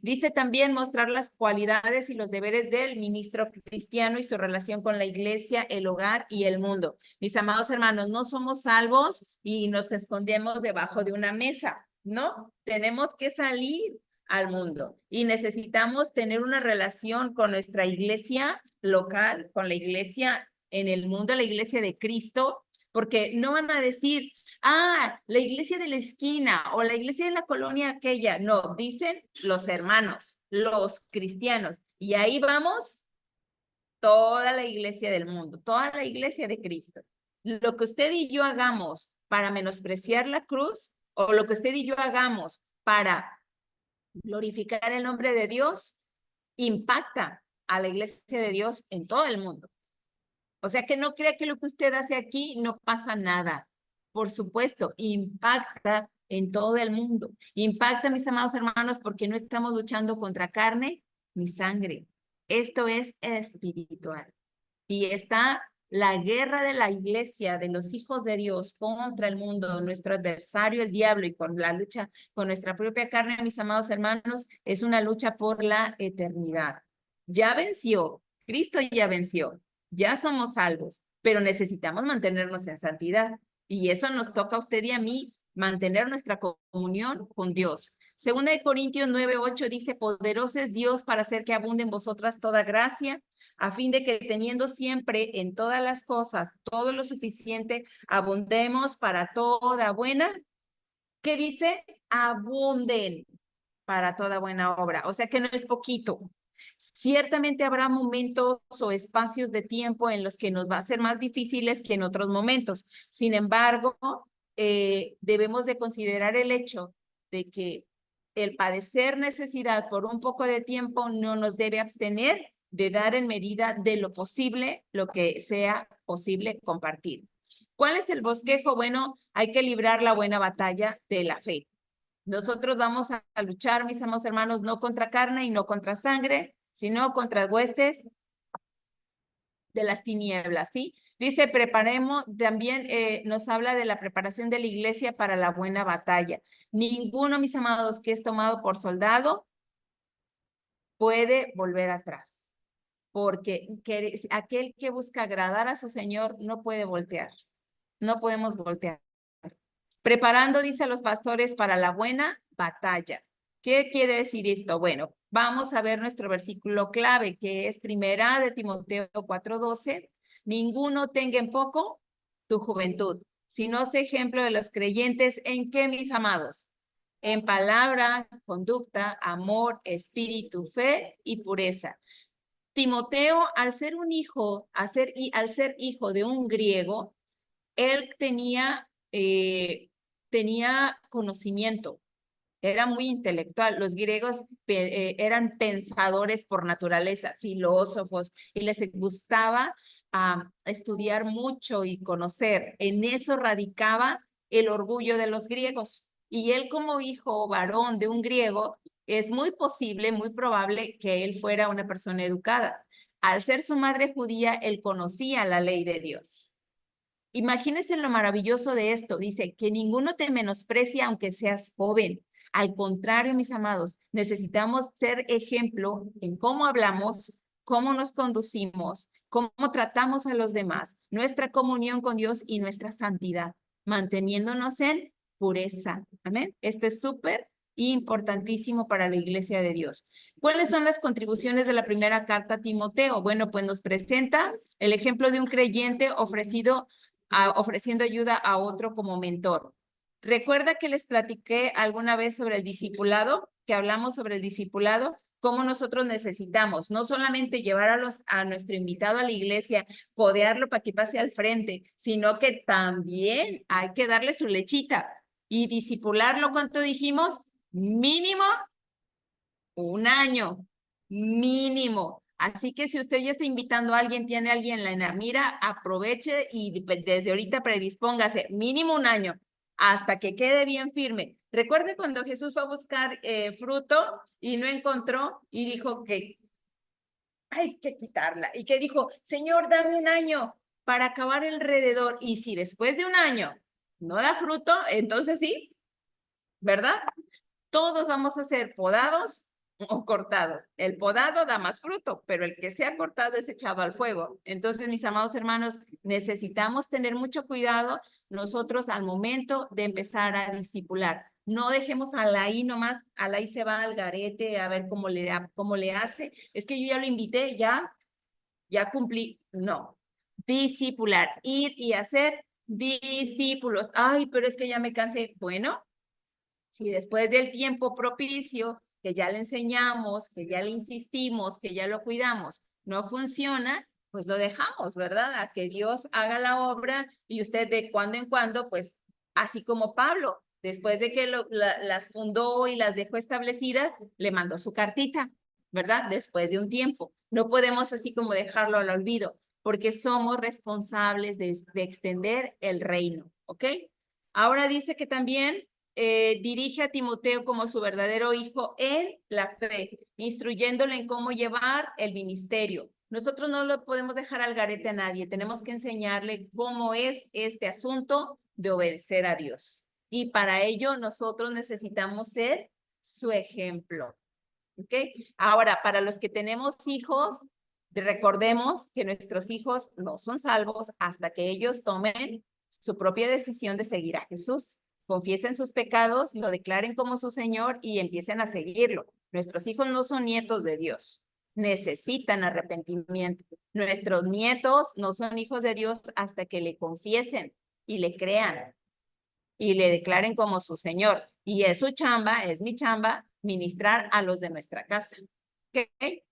Dice también mostrar las cualidades y los deberes del ministro cristiano y su relación con la iglesia, el hogar y el mundo. Mis amados hermanos, no somos salvos y nos escondemos debajo de una mesa, ¿no? Tenemos que salir al mundo y necesitamos tener una relación con nuestra iglesia local, con la iglesia en el mundo, la iglesia de Cristo, porque no van a decir, la iglesia de la esquina o la iglesia de la colonia aquella. No, dicen los hermanos, los cristianos. Y ahí vamos toda la iglesia del mundo, toda la iglesia de Cristo. Lo que usted y yo hagamos para menospreciar la cruz o lo que usted y yo hagamos para glorificar el nombre de Dios impacta a la iglesia de Dios en todo el mundo. O sea, que no crea que lo que usted hace aquí no pasa nada. Por supuesto, impacta en todo el mundo. Impacta, mis amados hermanos, porque no estamos luchando contra carne ni sangre. Esto es espiritual. Y está la guerra de la iglesia, de los hijos de Dios contra el mundo, nuestro adversario, el diablo, y con la lucha con nuestra propia carne, mis amados hermanos, es una lucha por la eternidad. Ya venció, Cristo ya venció, ya somos salvos, pero necesitamos mantenernos en santidad. Y eso nos toca a usted y a mí, mantener nuestra comunión con Dios. Segunda de Corintios 9:8 dice, poderoso es Dios para hacer que abunde en vosotras toda gracia, a fin de que teniendo siempre en todas las cosas todo lo suficiente, abundemos para toda buena. ¿Qué dice? Abunden para toda buena obra. O sea que no es poquito. Ciertamente habrá momentos o espacios de tiempo en los que nos va a ser más difíciles que en otros momentos. Sin embargo, debemos de considerar el hecho de que el padecer necesidad por un poco de tiempo no nos debe abstener de dar en medida de lo posible lo que sea posible compartir. ¿Cuál es el bosquejo? Bueno, hay que librar la buena batalla de la fe. Nosotros vamos a luchar, mis amados hermanos, no contra carne y no contra sangre, sino contra huestes de las tinieblas, ¿sí? Dice, preparemos, también nos habla de la preparación de la iglesia para la buena batalla. Ninguno, mis amados, que es tomado por soldado puede volver atrás, porque aquel que busca agradar a su Señor no puede voltear, no podemos voltear. Preparando, dice a los pastores, para la buena batalla. ¿Qué quiere decir esto? Bueno, vamos a ver nuestro versículo clave, que es primera de Timoteo 4:12. Ninguno tenga en poco tu juventud, sino sé ejemplo de los creyentes. ¿En qué, mis amados? En palabra, conducta, amor, espíritu, fe y pureza. Timoteo, al ser un hijo, al ser hijo de un griego, él tenía conocimiento, era muy intelectual. Los griegos eran pensadores por naturaleza, filósofos, y les gustaba estudiar mucho y conocer. En eso radicaba el orgullo de los griegos. Y él, como hijo varón de un griego, es muy posible, muy probable que él fuera una persona educada. Al ser su madre judía, él conocía la ley de Dios. Imagínense lo maravilloso de esto. Dice que ninguno te menosprecia aunque seas joven. Al contrario, mis amados, necesitamos ser ejemplo en cómo hablamos, cómo nos conducimos, cómo tratamos a los demás, nuestra comunión con Dios y nuestra santidad, manteniéndonos en pureza. Amén. Esto es súper importantísimo para la iglesia de Dios. ¿Cuáles son las contribuciones de la primera carta a Timoteo? Bueno, pues nos presenta el ejemplo de un creyente ofreciendo ayuda a otro como mentor. ¿Recuerda que les platiqué alguna vez sobre el discipulado? Que hablamos sobre el discipulado, cómo nosotros necesitamos no solamente llevar a nuestro invitado a la iglesia, codearlo para que pase al frente, sino que también hay que darle su lechita y discipularlo. ¿Cuánto dijimos? Mínimo 1 año, mínimo. Así que si usted ya está invitando a alguien, tiene a alguien en la mira, aproveche y desde ahorita predispóngase, mínimo 1 año, hasta que quede bien firme. Recuerde cuando Jesús fue a buscar fruto y no encontró y dijo que hay que quitarla. Y que dijo, Señor, dame 1 año para acabar alrededor. Y si después de 1 año no da fruto, entonces sí, ¿verdad? Todos vamos a ser podados, o cortados. El podado da más fruto, pero el que sea cortado es echado al fuego. Entonces, mis amados hermanos, necesitamos tener mucho cuidado nosotros al momento de empezar a discipular. No dejemos a la ahí nomás, a la ahí se va al garete a ver cómo le hace. Es que yo ya lo invité, ya cumplí. No. Discipular, ir y hacer discípulos. Ay, pero es que ya me cansé. Bueno, si después del tiempo propicio, que ya le enseñamos, que ya le insistimos, que ya lo cuidamos, no funciona, pues lo dejamos, ¿verdad? A que Dios haga la obra y usted de cuando en cuando, pues así como Pablo, después de que las fundó y las dejó establecidas, le mandó su cartita, ¿verdad? Después de un tiempo. No podemos así como dejarlo al olvido, porque somos responsables de extender el reino, ¿ok? Ahora dice que también dirige a Timoteo como su verdadero hijo en la fe, instruyéndole en cómo llevar el ministerio. Nosotros no lo podemos dejar al garete a nadie, tenemos que enseñarle cómo es este asunto de obedecer a Dios. Y para ello nosotros necesitamos ser su ejemplo. ¿Ok? Ahora, para los que tenemos hijos, recordemos que nuestros hijos no son salvos hasta que ellos tomen su propia decisión de seguir a Jesús, confiesen sus pecados, lo declaren como su Señor y empiecen a seguirlo. Nuestros hijos no son nietos de Dios, necesitan arrepentimiento. Nuestros nietos no son hijos de Dios hasta que le confiesen y le crean y le declaren como su Señor. Y es su chamba, es mi chamba, ministrar a los de nuestra casa. ¿Okay?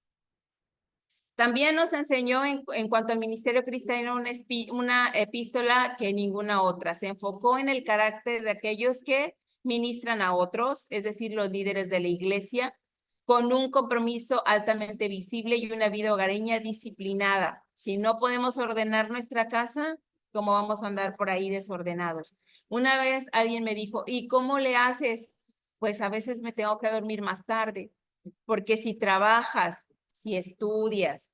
También nos enseñó en cuanto al ministerio cristiano una epístola que ninguna otra. Se enfocó en el carácter de aquellos que ministran a otros, es decir, los líderes de la iglesia, con un compromiso altamente visible y una vida hogareña disciplinada. Si no podemos ordenar nuestra casa, ¿cómo vamos a andar por ahí desordenados? Una vez alguien me dijo, ¿y cómo le haces? Pues a veces me tengo que dormir más tarde, porque si trabajas, si estudias,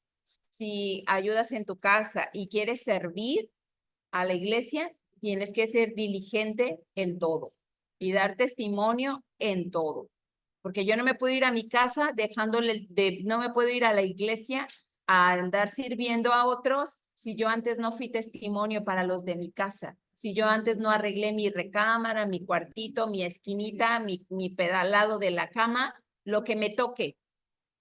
si ayudas en tu casa y quieres servir a la iglesia, tienes que ser diligente en todo y dar testimonio en todo. Porque yo no me puedo ir a mi casa no me puedo ir a la iglesia a andar sirviendo a otros si yo antes no fui testimonio para los de mi casa, si yo antes no arreglé mi recámara, mi cuartito, mi esquinita, mi pedalado de la cama, lo que me toque.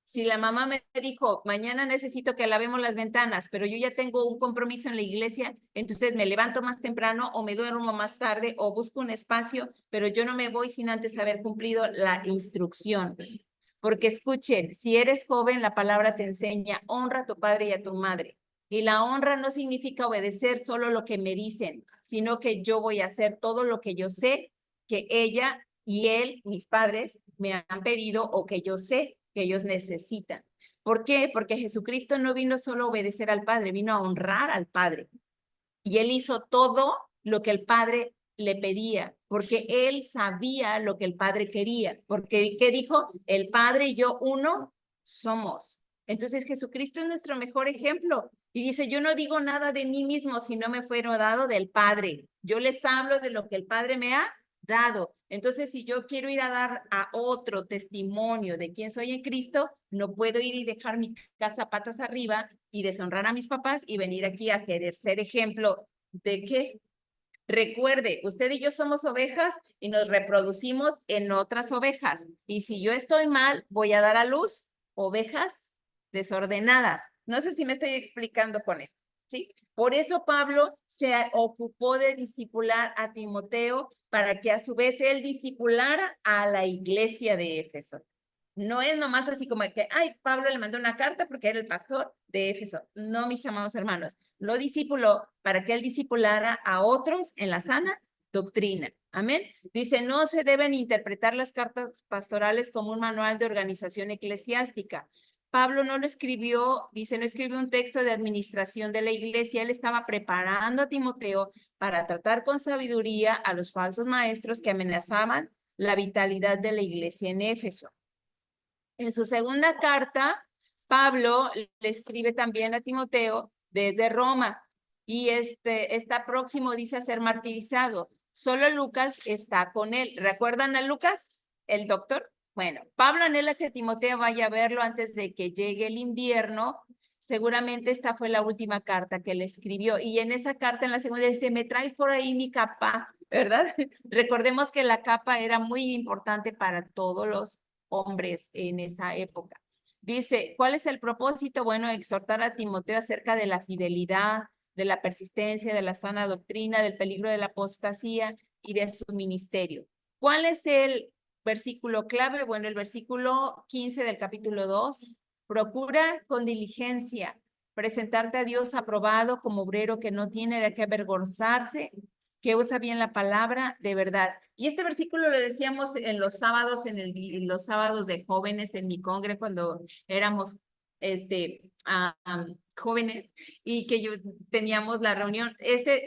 Si la mamá me dijo, mañana necesito que lavemos las ventanas, pero yo ya tengo un compromiso en la iglesia, entonces me levanto más temprano o me duermo más tarde o busco un espacio, pero yo no me voy sin antes haber cumplido la instrucción. Porque escuchen, si eres joven, la palabra te enseña, honra a tu padre y a tu madre. Y la honra no significa obedecer solo lo que me dicen, sino que yo voy a hacer todo lo que yo sé que ella y él, mis padres, me han pedido o que yo sé que ellos necesitan. ¿Por qué? Porque Jesucristo no vino solo a obedecer al Padre, vino a honrar al Padre. Y él hizo todo lo que el Padre le pedía, porque él sabía lo que el Padre quería. Porque, ¿qué dijo? El Padre y yo uno somos. Entonces Jesucristo es nuestro mejor ejemplo. Y dice, yo no digo nada de mí mismo si no me fuera dado del Padre. Yo les hablo de lo que el Padre me ha dado. Entonces, si yo quiero ir a dar a otro testimonio de quién soy en Cristo, no puedo ir y dejar mi casa patas arriba y deshonrar a mis papás y venir aquí a querer ser ejemplo de qué. Recuerde, usted y yo somos ovejas y nos reproducimos en otras ovejas. Y si yo estoy mal, voy a dar a luz ovejas desordenadas. No sé si me estoy explicando con esto. ¿Sí? Por eso Pablo se ocupó de discipular a Timoteo para que a su vez él discipulara a la iglesia de Éfeso. No es nomás así como que, ay, Pablo le mandó una carta porque era el pastor de Éfeso. No, mis amados hermanos, lo discipuló para que él discipulara a otros en la sana doctrina. Amén. Dice, no se deben interpretar las cartas pastorales como un manual de organización eclesiástica. Pablo no lo escribió, dice, no escribió un texto de administración de la iglesia, él estaba preparando a Timoteo para tratar con sabiduría a los falsos maestros que amenazaban la vitalidad de la iglesia en Éfeso. En su segunda carta, Pablo le escribe también a Timoteo desde Roma y está próximo, dice, a ser martirizado. Solo Lucas está con él. ¿Recuerdan a Lucas, el doctor? Bueno, Pablo anhela que Timoteo vaya a verlo antes de que llegue el invierno. Seguramente esta fue la última carta que le escribió. Y en esa carta, en la segunda, dice, me traes por ahí mi capa, ¿verdad? Recordemos que la capa era muy importante para todos los hombres en esa época. Dice, ¿cuál es el propósito? Bueno, exhortar a Timoteo acerca de la fidelidad, de la persistencia, de la sana doctrina, del peligro de la apostasía y de su ministerio. ¿Cuál es el versículo clave? Bueno, el versículo 15 del capítulo 2. Procura con diligencia presentarte a Dios aprobado como obrero que no tiene de qué avergonzarse, que usa bien la palabra de verdad. Y este versículo lo decíamos en los sábados, en los sábados de jóvenes en mi congre cuando éramos jóvenes y que yo teníamos la reunión.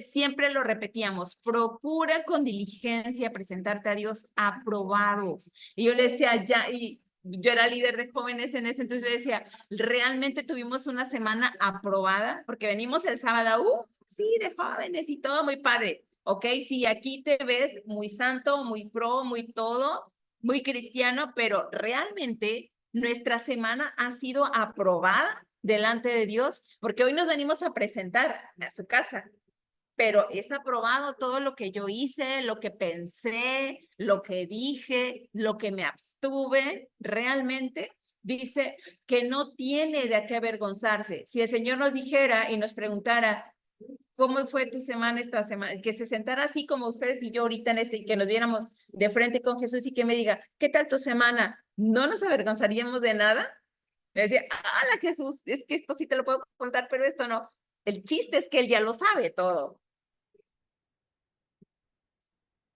Siempre lo repetíamos, procura con diligencia presentarte a Dios aprobado. Y yo le decía, ya, y yo era líder de jóvenes en ese entonces, le decía, realmente tuvimos una semana aprobada, porque venimos el sábado, sí, de jóvenes y todo muy padre. Ok, sí, aquí te ves muy santo, muy pro, muy todo, muy cristiano, pero realmente nuestra semana ha sido aprobada delante de Dios, porque hoy nos venimos a presentar a su casa, pero es aprobado todo lo que yo hice, lo que pensé, lo que dije, lo que me abstuve, realmente dice que no tiene de qué avergonzarse. Si el Señor nos dijera y nos preguntara, ¿cómo fue tu semana esta semana? Que se sentara así como ustedes y yo ahorita que nos viéramos de frente con Jesús y que me diga, ¿qué tal tu semana? ¿No nos avergonzaríamos de nada? Me decía, ¡hala, Jesús! Es que esto sí te lo puedo contar, pero esto no. El chiste es que él ya lo sabe todo.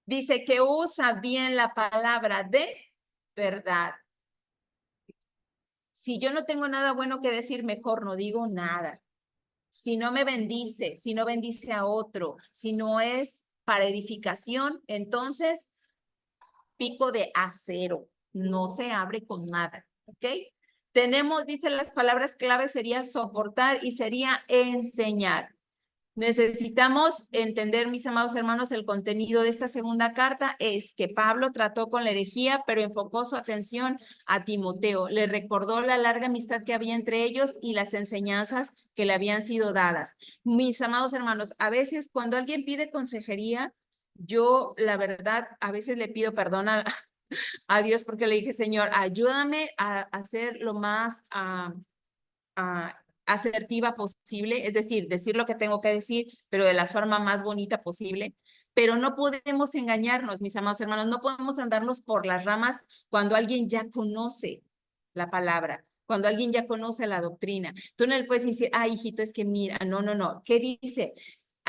Dice que usa bien la palabra de verdad. Si yo no tengo nada bueno que decir, mejor no digo nada. Si no me bendice, si no bendice a otro, si no es para edificación, entonces pico de acero, no se abre con nada, ¿ok? Tenemos, dice las palabras claves, sería soportar y sería enseñar. Necesitamos entender, mis amados hermanos, el contenido de esta segunda carta es que Pablo trató con la herejía, pero enfocó su atención a Timoteo. Le recordó la larga amistad que había entre ellos y las enseñanzas que le habían sido dadas. Mis amados hermanos, a veces cuando alguien pide consejería, yo la verdad a veces le pido perdón a Dios porque le dije, Señor, ayúdame a hacer lo más asertiva posible, es decir lo que tengo que decir, pero de la forma más bonita posible. Pero no podemos engañarnos, mis amados hermanos, no podemos andarnos por las ramas cuando alguien ya conoce la palabra, cuando alguien ya conoce la doctrina. Tú no le puedes decir, ah, hijito, es que mira, no, no, no. ¿Qué dice?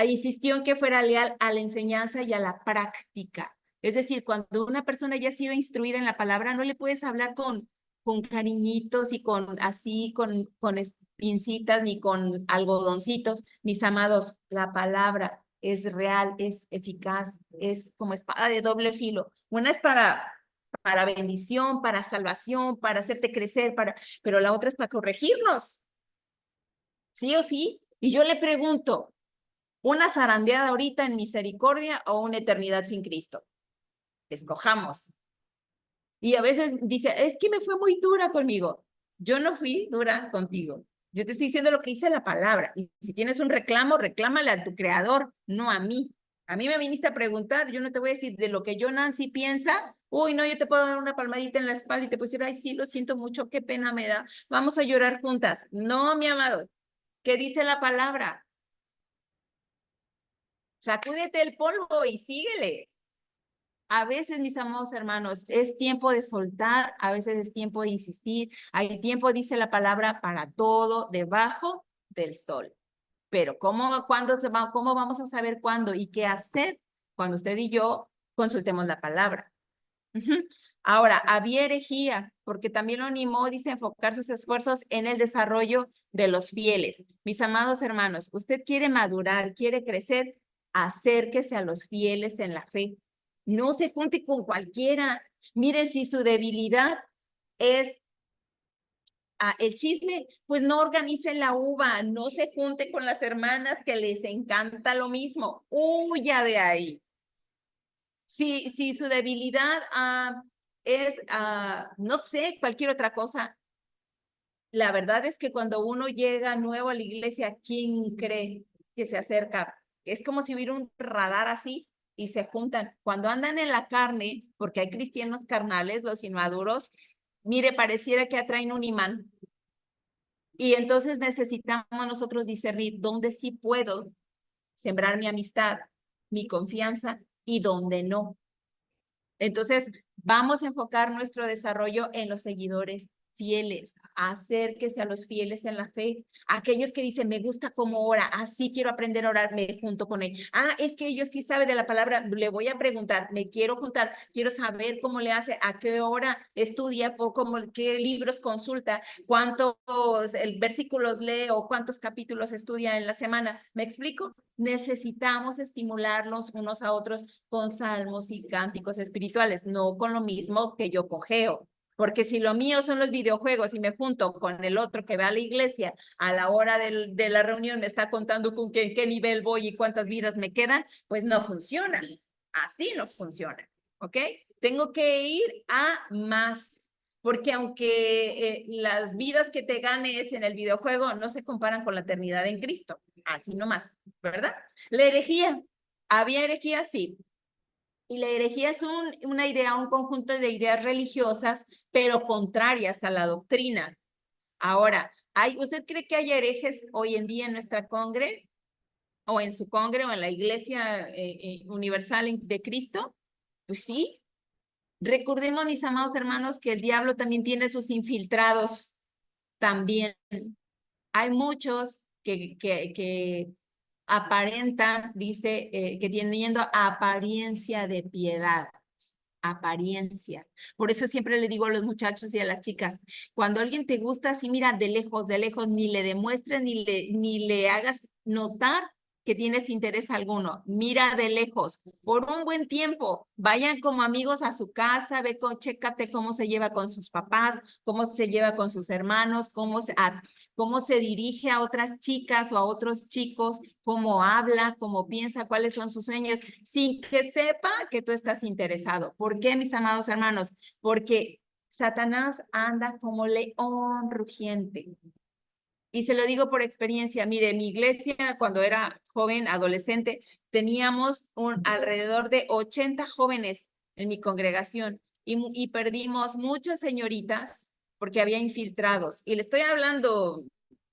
Insistió en que fuera leal a la enseñanza y a la práctica. Es decir, cuando una persona ya ha sido instruida en la palabra, no le puedes hablar con cariñitos y con así, con pincitas ni con algodoncitos. Mis amados, la palabra es real, es eficaz, es como espada de doble filo. Una es para bendición, para salvación, para hacerte crecer, pero la otra es para corregirnos, sí o sí. Y yo le pregunto, ¿una zarandeada ahorita en misericordia o una eternidad sin Cristo? Escojamos. Y a veces dice, es que me fue muy dura conmigo. Yo no fui dura contigo. Yo te estoy diciendo lo que dice la palabra. Y si tienes un reclamo, reclámale a tu creador, no a mí. A mí me viniste a preguntar, yo no te voy a decir de lo que yo, Nancy, piensa. Uy, no, yo te puedo dar una palmadita en la espalda y te puedo decir, ay, sí, lo siento mucho, qué pena me da. Vamos a llorar juntas. No, mi amado. ¿Qué dice la palabra? Sacúdete el polvo y síguele. A veces, mis amados hermanos, es tiempo de soltar, a veces es tiempo de insistir. Hay tiempo, dice la palabra, para todo debajo del sol. Pero ¿cómo vamos a saber cuándo y qué hacer cuando usted y yo consultemos la palabra? Ahora, había herejía, porque también lo animó, dice, a enfocar sus esfuerzos en el desarrollo de los fieles. Mis amados hermanos, usted quiere madurar, quiere crecer, acérquese a los fieles en la fe. No se junte con cualquiera. Mire, si su debilidad es el chisme, pues no organice la uva, no se junte con las hermanas que les encanta lo mismo. Huya de ahí. Si su debilidad es, no sé, cualquier otra cosa. La verdad es que cuando uno llega nuevo a la iglesia, ¿quién cree que se acerca? Es como si hubiera un radar así y se juntan. Cuando andan en la carne, porque hay cristianos carnales, los inmaduros, mire, pareciera que atraen un imán. Y entonces necesitamos nosotros discernir dónde sí puedo sembrar mi amistad, mi confianza y dónde no. Entonces, vamos a enfocar nuestro desarrollo en los seguidores fieles. Acérquese a los fieles en la fe. Aquellos que dicen, me gusta cómo ora, así quiero aprender a orar, me junto con él. Es que ellos sí sabe de la palabra, le voy a preguntar, me quiero juntar, quiero saber cómo le hace, a qué hora estudia, qué libros consulta, cuántos versículos lee o cuántos capítulos estudia en la semana. ¿Me explico? Necesitamos estimularnos unos a otros con salmos y cánticos espirituales, no con lo mismo que yo cojeo. Porque si lo mío son los videojuegos y me junto con el otro que va a la iglesia a la hora de la reunión, me está contando con qué nivel voy y cuántas vidas me quedan, pues no funciona. Así no funciona. ¿Ok? Tengo que ir a más. Porque aunque las vidas que te ganes en el videojuego no se comparan con la eternidad en Cristo. Así nomás, ¿verdad? La herejía. ¿Había herejía? Sí. Y la herejía es una idea, un conjunto de ideas religiosas, pero contrarias a la doctrina. Ahora, ¿usted cree que hay herejes hoy en día en nuestra congre, o en su congre, o en la iglesia universal de Cristo? Pues sí. Recordemos, mis amados hermanos, que el diablo también tiene sus infiltrados. También hay muchos que aparentan, dice, que teniendo apariencia de piedad. Apariencia. Por eso siempre le digo a los muchachos y a las chicas, cuando alguien te gusta, así mira de lejos, ni le demuestres ni le hagas notar que tienes interés alguno. Mira de lejos, por un buen tiempo. Vayan como amigos a su casa, chécate cómo se lleva con sus papás, cómo se lleva con sus hermanos, cómo se dirige a otras chicas o a otros chicos, cómo habla, cómo piensa, cuáles son sus sueños, sin que sepa que tú estás interesado. ¿Por qué, mis amados hermanos? Porque Satanás anda como león rugiente. Y se lo digo por experiencia. Mire, en mi iglesia, cuando era joven, adolescente, teníamos alrededor de 80 jóvenes en mi congregación y perdimos muchas señoritas porque había infiltrados. Y le estoy hablando,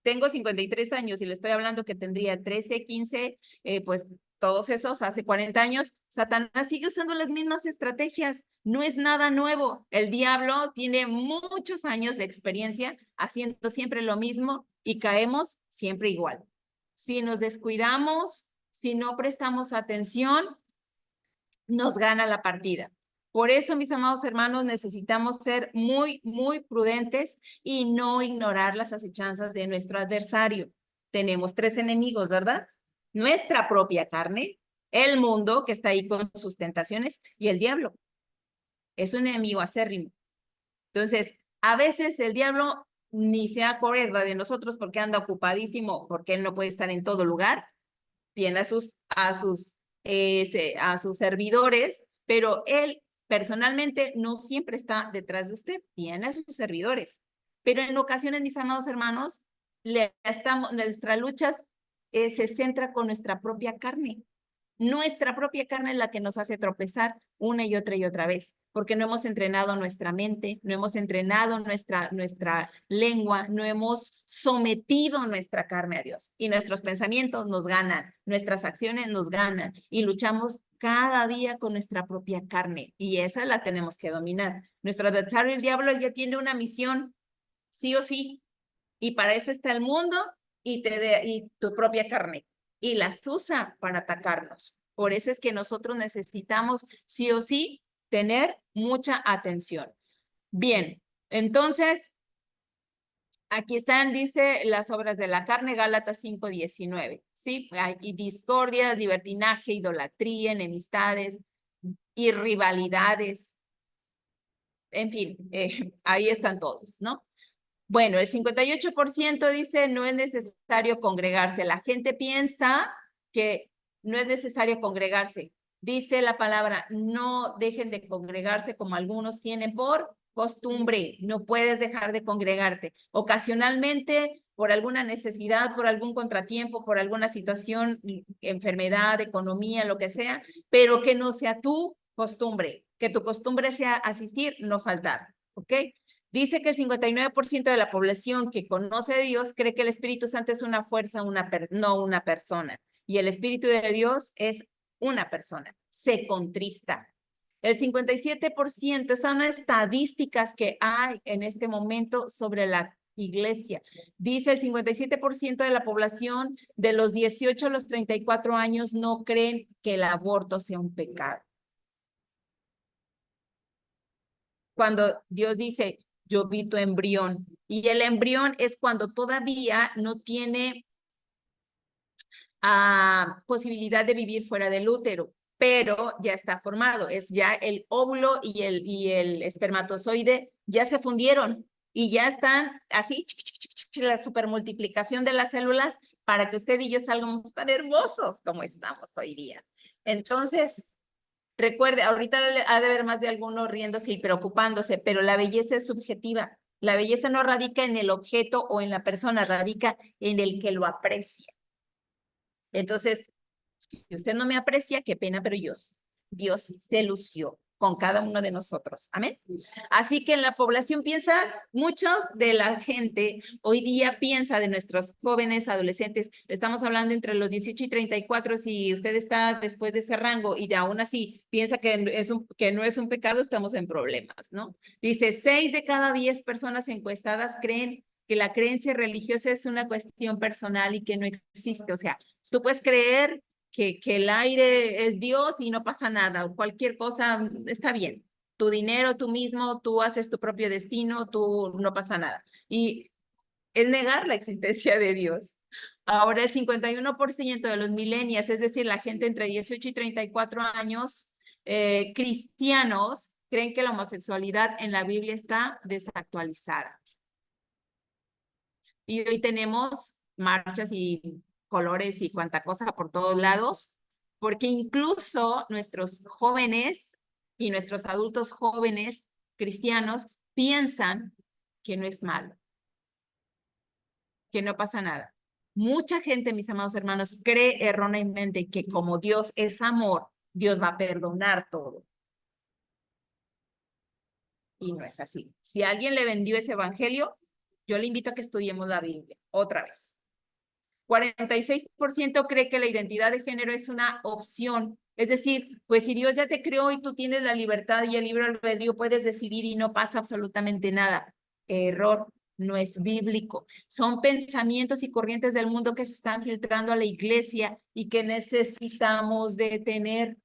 tengo 53 años y le estoy hablando que tendría 13, 15, pues todos esos hace 40 años. Satanás sigue usando las mismas estrategias. No es nada nuevo. El diablo tiene muchos años de experiencia haciendo siempre lo mismo y caemos siempre igual. Si nos descuidamos, si no prestamos atención, nos gana la partida. Por eso, mis amados hermanos, necesitamos ser muy, muy prudentes y no ignorar las acechanzas de nuestro adversario. Tenemos tres enemigos, ¿verdad? Nuestra propia carne, el mundo que está ahí con sus tentaciones y el diablo. Es un enemigo acérrimo. Entonces, a veces el diablo ni se acuerda de nosotros porque anda ocupadísimo, porque él no puede estar en todo lugar. Tiene a sus servidores, pero él personalmente no siempre está detrás de usted. Tiene a sus servidores. Pero en ocasiones, mis amados hermanos, nuestra lucha se centra con nuestra propia carne. Nuestra propia carne es la que nos hace tropezar una y otra vez, porque no hemos entrenado nuestra mente, no hemos entrenado nuestra lengua, no hemos sometido nuestra carne a Dios. Y nuestros pensamientos nos ganan, nuestras acciones nos ganan y luchamos cada día con nuestra propia carne. Y esa la tenemos que dominar. Nuestro adversario, el diablo, ya tiene una misión, sí o sí. Y para eso está el mundo y tu propia carne y las usa para atacarnos. Por eso es que nosotros necesitamos sí o sí tener mucha atención. Bien, entonces, aquí están, dice, las obras de la carne, Gálatas 5:19. Sí, hay discordia, libertinaje, idolatría, enemistades y rivalidades. En fin, ahí están todos, ¿no? Bueno, el 58% dice no es necesario congregarse. La gente piensa que no es necesario congregarse. Dice la palabra, no dejen de congregarse como algunos tienen por costumbre. No puedes dejar de congregarte. Ocasionalmente, por alguna necesidad, por algún contratiempo, por alguna situación, enfermedad, economía, lo que sea, pero que no sea tu costumbre. Que tu costumbre sea asistir, no faltar. ¿Ok? Dice que el 59% de la población que conoce a Dios cree que el Espíritu Santo es una fuerza, no una persona. Y el Espíritu de Dios es una persona, se contrista. El 57% son estadísticas que hay en este momento sobre la iglesia. Dice el 57% de la población de los 18 a los 34 años no creen que el aborto sea un pecado. Cuando Dios dice, yo vi tu embrión, y el embrión es cuando todavía no tiene posibilidad de vivir fuera del útero, pero ya está formado, es ya el óvulo y el espermatozoide ya se fundieron y ya están así, la supermultiplicación de las células para que usted y yo salgamos tan hermosos como estamos hoy día. Entonces, recuerde, ahorita ha de haber más de alguno riéndose y preocupándose, pero la belleza es subjetiva. La belleza no radica en el objeto o en la persona, radica en el que lo aprecia. Entonces, si usted no me aprecia, qué pena, pero Dios se lució con cada uno de nosotros. Amén. Así que en la población piensa, muchos de la gente hoy día piensa de nuestros jóvenes, adolescentes, estamos hablando entre los 18 y 34, si usted está después de ese rango y de aún así piensa que no es un pecado, estamos en problemas, ¿no? Dice, 6 de cada 10 personas encuestadas creen que la creencia religiosa es una cuestión personal y que no existe. O sea, tú puedes creer que el aire es Dios y no pasa nada, o cualquier cosa está bien. Tu dinero, tú mismo, tú haces tu propio destino, tú no pasa nada. Y es negar la existencia de Dios. Ahora el 51% de los millennials, es decir, la gente entre 18 y 34 años, cristianos, creen que la homosexualidad en la Biblia está desactualizada. Y hoy tenemos marchas y colores y cuanta cosa por todos lados, porque incluso nuestros jóvenes y nuestros adultos jóvenes cristianos piensan que no es malo, que no pasa nada. Mucha gente, mis amados hermanos, cree erróneamente que como Dios es amor, Dios va a perdonar todo. Y no es así. Si alguien le vendió ese evangelio, yo le invito a que estudiemos la Biblia otra vez. 46% cree que la identidad de género es una opción. Es decir, pues si Dios ya te creó y tú tienes la libertad y el libre albedrío, puedes decidir y no pasa absolutamente nada. Error, no es bíblico. Son pensamientos y corrientes del mundo que se están filtrando a la iglesia y que necesitamos detener.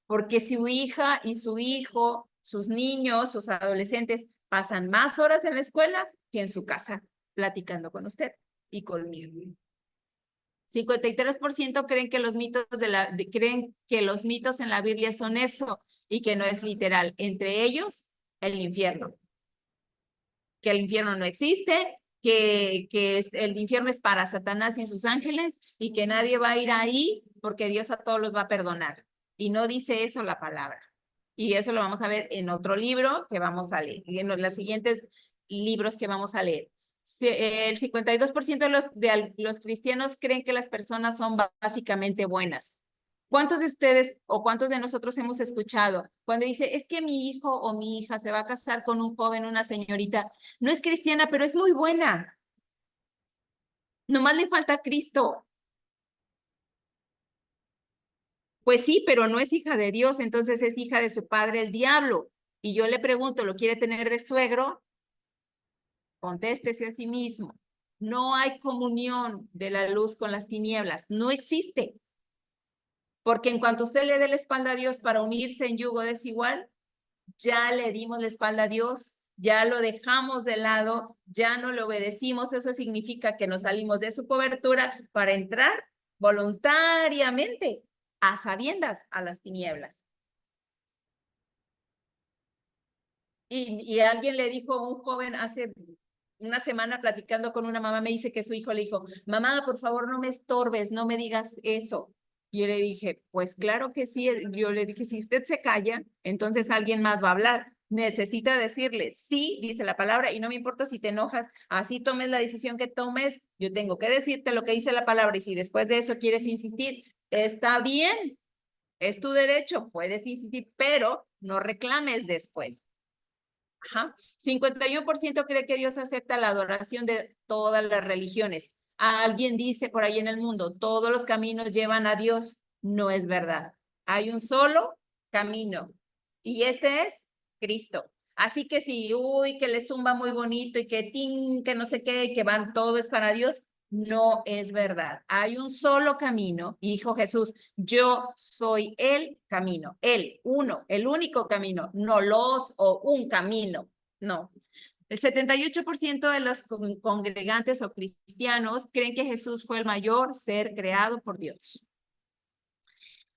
Porque su hija y su hijo, sus niños, sus adolescentes, pasan más horas en la escuela que en su casa platicando con usted y conmigo. 53% creen que los mitos creen que los mitos en la Biblia son eso y que no es literal. Entre ellos, el infierno. Que el infierno no existe, que el infierno es para Satanás y sus ángeles y que nadie va a ir ahí porque Dios a todos los va a perdonar. Y no dice eso la palabra. Y eso lo vamos a ver en otro libro que vamos a leer, en los siguientes libros que vamos a leer. El 52% de los cristianos creen que las personas son básicamente buenas. ¿Cuántos de ustedes o cuántos de nosotros hemos escuchado cuando dice, es que mi hijo o mi hija se va a casar con un joven, una señorita, no es cristiana, pero es muy buena? Nomás le falta Cristo. Pues sí, pero no es hija de Dios, entonces es hija de su padre, el diablo. Y yo le pregunto, ¿lo quiere tener de suegro? Contéstese a sí mismo. No hay comunión de la luz con las tinieblas, no existe. Porque en cuanto usted le dé la espalda a Dios para unirse en yugo desigual, ya le dimos la espalda a Dios, ya lo dejamos de lado, ya no le obedecimos. Eso significa que nos salimos de su cobertura para entrar voluntariamente a sabiendas a las tinieblas. Y alguien le dijo, un joven hace una semana platicando con una mamá, me dice que su hijo le dijo, mamá, por favor no me estorbes, no me digas eso. Y yo le dije, pues claro que sí. Yo le dije, si usted se calla, entonces alguien más va a hablar. Necesita decirle, sí, dice la palabra, y no me importa si te enojas, así tomes la decisión que tomes, yo tengo que decirte lo que dice la palabra, y si después de eso quieres insistir, está bien, es tu derecho, puedes insistir, pero no reclames después. Ajá. 51% cree que Dios acepta la adoración de todas las religiones. Alguien dice por ahí en el mundo, todos los caminos llevan a Dios. No es verdad. Hay un solo camino y este es Cristo. Así que si, uy, que le zumba muy bonito y que tin, que no sé qué, y que van, todo es para Dios, no es verdad. Hay un solo camino, y dijo Jesús, yo soy el camino, el uno, el único camino, no los o un camino, no. El 78% de los congregantes o cristianos creen que Jesús fue el mayor ser creado por Dios.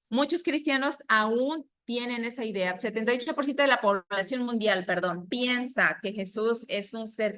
Muchos cristianos aún tienen esa idea. 78% de la población mundial, perdón, piensa que Jesús es un ser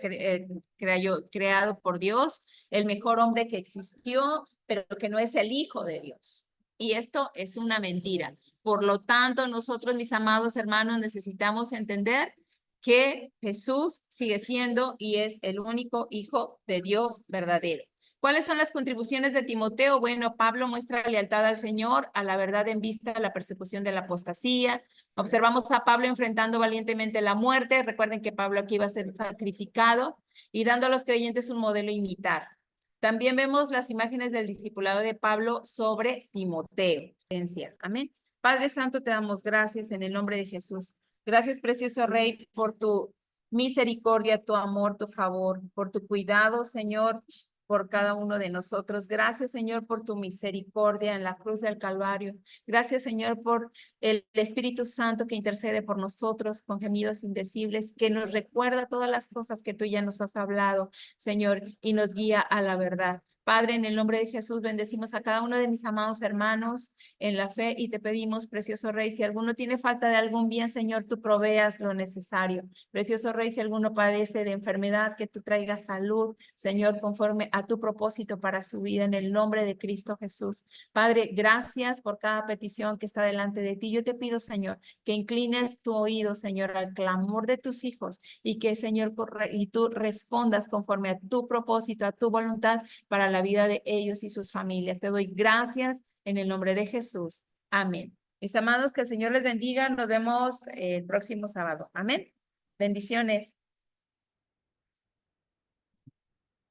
creado por Dios, el mejor hombre que existió, pero que no es el Hijo de Dios. Y esto es una mentira. Por lo tanto, nosotros, mis amados hermanos, necesitamos entender que Jesús sigue siendo y es el único Hijo de Dios verdadero. ¿Cuáles son las contribuciones de Timoteo? Bueno, Pablo muestra lealtad al Señor, a la verdad en vista de la persecución de la apostasía. Observamos a Pablo enfrentando valientemente la muerte. Recuerden que Pablo aquí iba a ser sacrificado y dando a los creyentes un modelo a imitar. También vemos las imágenes del discipulado de Pablo sobre Timoteo. Amén. Padre Santo, te damos gracias en el nombre de Jesús. Gracias, precioso Rey, por tu misericordia, tu amor, tu favor, por tu cuidado, Señor, por cada uno de nosotros. Gracias, Señor, por tu misericordia en la cruz del Calvario. Gracias, Señor, por el Espíritu Santo que intercede por nosotros con gemidos indecibles, que nos recuerda todas las cosas que tú ya nos has hablado, Señor, y nos guía a la verdad. Padre, en el nombre de Jesús, bendecimos a cada uno de mis amados hermanos en la fe y te pedimos, precioso Rey, si alguno tiene falta de algún bien, Señor, tú proveas lo necesario. Precioso Rey, si alguno padece de enfermedad, que tú traigas salud, Señor, conforme a tu propósito para su vida, en el nombre de Cristo Jesús. Padre, gracias por cada petición que está delante de ti. Yo te pido, Señor, que inclines tu oído, Señor, al clamor de tus hijos y que, Señor, y tú respondas conforme a tu propósito, a tu voluntad para la vida de ellos y sus familias. Te doy gracias en el nombre de Jesús. Amén. Mis amados, que el Señor les bendiga. Nos vemos el próximo sábado. Amén. Bendiciones.